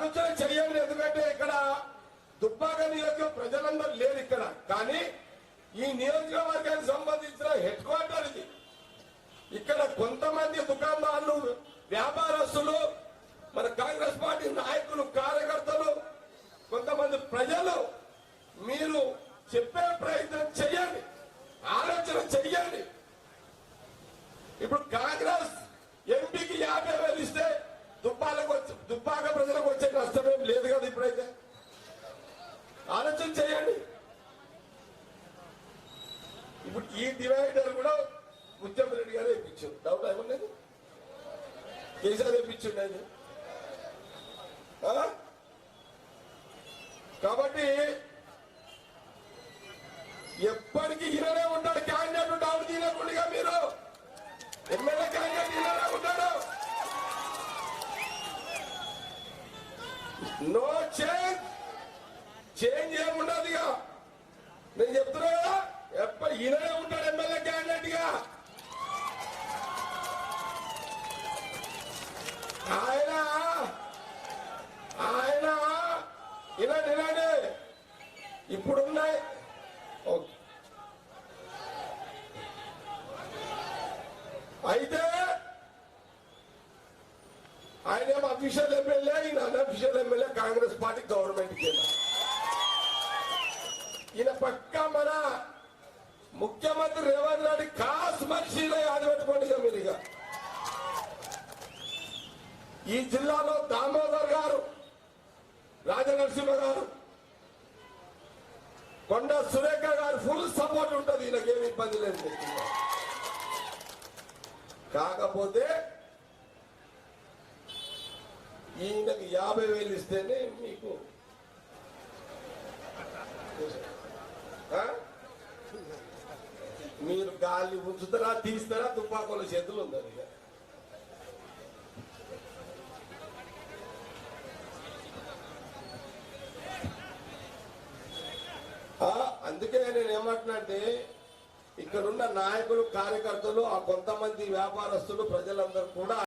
ఆలోచన చెయ్యండి. ఎందుకంటే ఇక్కడ దుబ్బాక నియోజక ప్రజలందరూ లేరు ఇక్కడ. కానీ ఈ నియోజకవర్గానికి సంబంధించిన హెడ్ క్వార్టర్ ఇది. ఇక్కడ కొంతమంది దుకాణదారులు, వ్యాపారస్తులు, మన కాంగ్రెస్ పార్టీ నాయకులు, కార్యకర్తలు, కొంతమంది ప్రజలు మీరు చెప్పే ప్రయత్నం చెయ్యండి, ఆలోచన చెయ్యండి. ఇప్పుడు కాంగ్రెస్ ఎంపీకి 50,000 ఇస్తే దుబ్బాక ప్రజలకు వచ్చే నష్టమేం లేదు కదా. ఇప్పుడైతే ఆలోచన చేయండి. ఇప్పుడు ఈ డివైడర్ కూడా ముత్యంరెడ్డి రెడ్డి గారు వేయించారు. డౌట్ ఏమన్నది? కేసీఆర్ వేయించుండేది. కాబట్టి ఎప్పటికీ ఈయననే ఉంటాడు క్యాండిడేట్. డౌట్ తీయకుండా మీరు ఎమ్మెల్యే క్యాండిడేట్ ఈయననే ఉంటాడు. నో చేంజ్ ఏముండదు. ఇక నేను చెప్తున్నా కదా, ఎప్పుడు ఈయననే ఉంటాడు ఎమ్మెల్యే క్యాండిడేట్ గా. ఆయన ఇలాంటి ఇప్పుడున్నాయి. ఓకే, అయితే ఆయన ఏమో అఫీషియల్ ఎమ్మెల్యే, ఈయన unofficial MLA Congress party government కి. ఈయన పక్క మన ముఖ్యమంత్రి రేవంత్ రెడ్డి కాస్ మనిషిలో ఆదిపెట్టుకోండి. ఇక మీరు ఇక ఈ జిల్లాలో దామోదర్ గారు, రాజనరసింహ గారు, కొండ సురేఖ గారు ఫుల్ సపోర్ట్ ఉంటుంది. ఈయనకేమి ఇబ్బంది లేదు. కాకపోతే ఈయనకి 50,000 ఇస్తేనే మీకు మీరు గాలి ఉంచుతారా, తీస్తారా, తుపాకుల చేతులు ఉందని. ఇక అందుకే నేను ఏమంటున్నా అంటే, ఇక్కడున్న నాయకులు, కార్యకర్తలు, ఆ కొంతమంది వ్యాపారస్తులు, ప్రజలందరూ కూడా